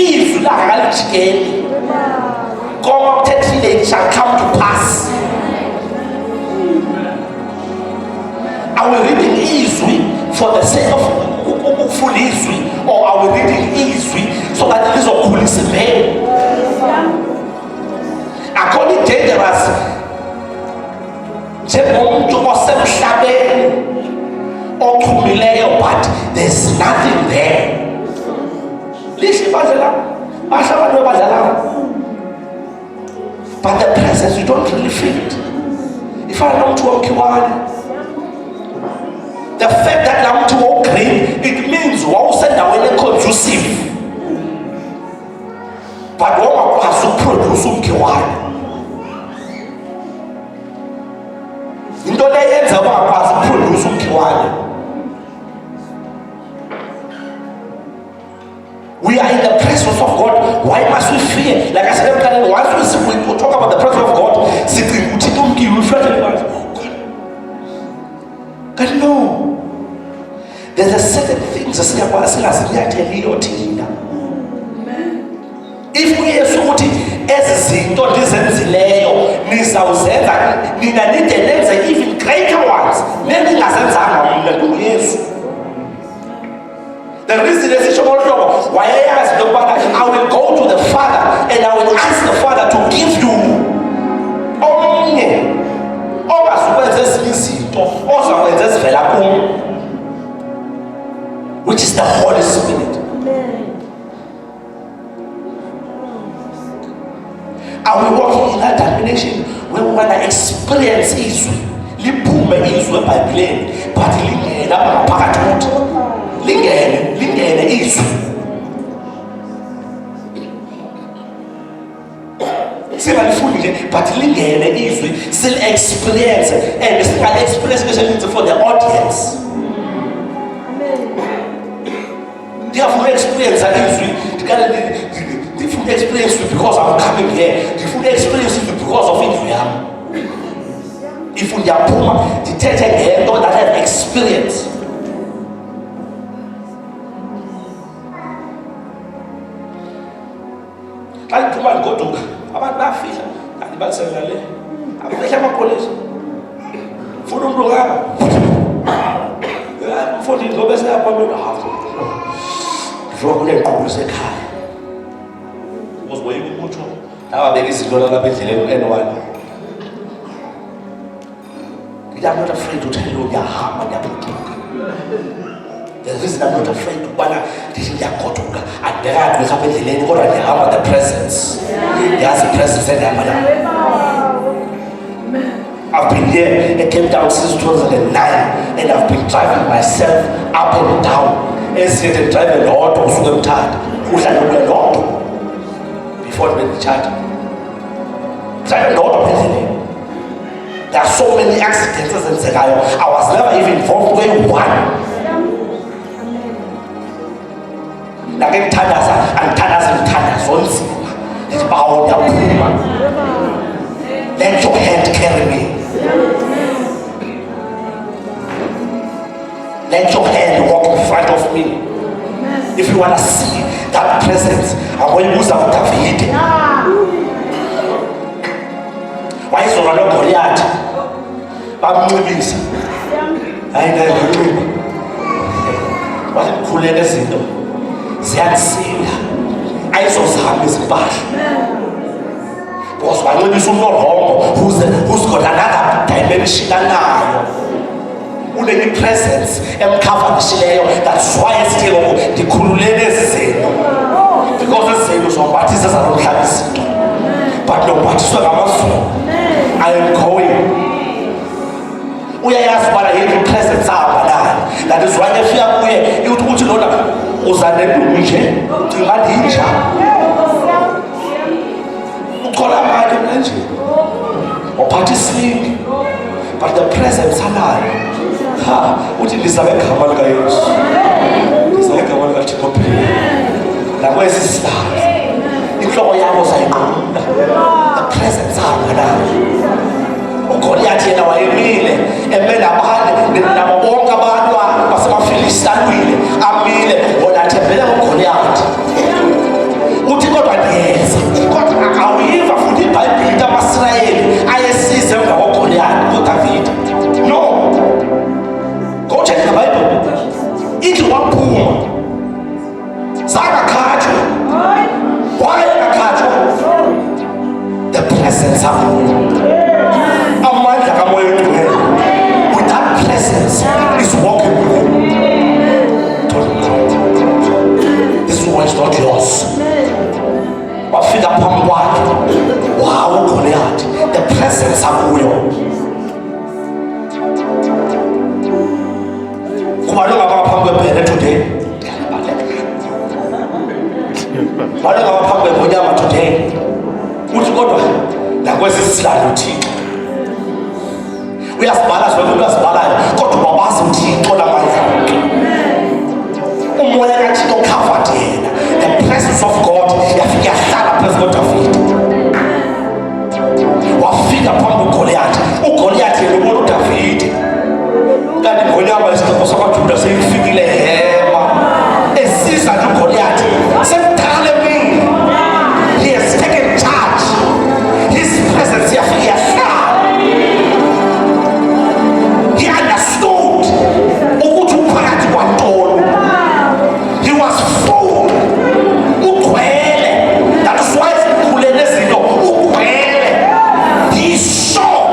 izwi lakalijikeli konke uThethile shall come to pass. Are we reading izwi for the sake of full izwi, or are we reading izwi so that lizokhulisa imvelo? Akho dangerous njengomuntu osemhlabeni ochumileyo, but there's nothing there. Lihle badlala basha abantu badlala, but the presence you don't really feel it. If I don't walk you on the fact that I'm to walk green, it means wawusendaweni conducive, but wawakwazi ukuproduce umkhiwane. Into leyenza wawakwazi ukuproduce umkhiwane. We are in the presence of God. Why must we fear? Like I said, once we talk about the presence of God, God, no. There's a certain things if we assume ezizinto ndizenzileyo nizawuzenza nina nidenenze even greater ones nendingazenzanga mna kuYesu. The reason is why I ask the Father, I will go to the Father and I will ask the Father to give you omnye ongazukwenza ezinye izinto ozakwenza ezivela kum, which is the Holy Spirit. Are we walking in that dimension where we want to experience izwi liphume izwi eBhayibhelini but lingena phakathi kuthi lingene izwi singalifuni nje but lingene izwi still experience and singal experience especially for the audience. Therefore experience izwi different experience because I'm coming here, different experience because of it. If we are poor, the teacher know that have experience. Can you go to about that fish? And the bad salary. I'm a police. For the program. For the government, I have to. From the government, was way much. Now I is going to be anyone. I'm not afraid to tell you your harm and your the reason I'm not afraid to banner this is your kotuka and there are happen the lane or the harm of the presence. There's a presence in there. I've been here, I came down since 2009 and I've been driving myself up and down. Instead of driving the auto, so I'm tired. Who's I look at the auto? Before the church. Driving the auto. There are so many accidents in Segayo. I was never even involved with one. Like in Tanasa and Tanas, it's about your let your hand carry me. Let your hand walk in front of me. If you want to see that presence, I'm going to use out of it. Why is there no Goliath? I'm moving. I know. What a cool letter. I saw some is bad. Because I know this is not wrong. Who's got another dimension now? Who the presence and cover the shell. That's why it's still the cool letters. Because the same as on baptisms are not having. But no baptism I am going. We are asked by the presence of that is why if you are here, you want to know that Uzane Dumiche, to Madinja. Ukola Madinja. Or participate. But the presence alive. Ha, what is the Kamalga use? This is like a one to copy. Now, where's the star? If you are the presence alive. Goliath na waemile emela bahali na mabonga badwa basema Filistini amile wanatembelea Goliath inkosi. Wafika phambi kwakhe, wow, uGoliath, the presence akuyo. Kuba lo ngapha phambi kwebhele today. Balo ngapha phambi kwebonyama today. Uthi kodwa nakwesi silalo uThixo. Uyasibhala zonke into asibhalayo, kodwa wabazi uThixo namandla. Umoya kaThixo covered yena. The presence of God yafika yahlala phezu koDavide. Wafika phambi kuGoliath. uGoliath yena ubona uDavide. Kanti ngonyama isixeko sakwaJuda seyifikile hema. Esiza noGoliath. Semdala emini. He has taken charge. His presence yafika yahlala. He understood ukuthi uphakathi kwantolo. He was full. Ugcwele. That is why sikhulele izinto. Ugcwele. He saw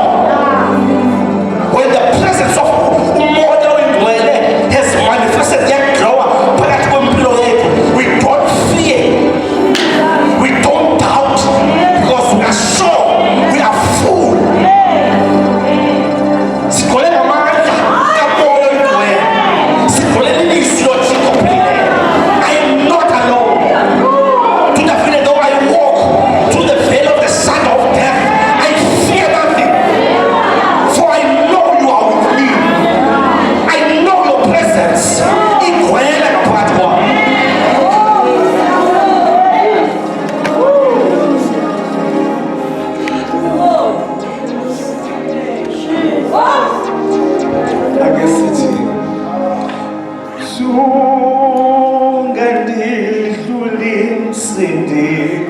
when the presence of umoya oyingcwele has manifested yagrowa phakathi kwempilo yethu. We don't fear. We don't doubt because we are sure we are full. Sikhulele ngamandla kamoya oyingcwele. Sikhulele ilizwi loThixo philileyo. I am not alone. To the feeling though I walk through the veil of the shadow of death, I fear nothing. For I know you are with me. I know your presence. Igcwele ngaphakathi kwami. Ake sithi sungandidluli msindi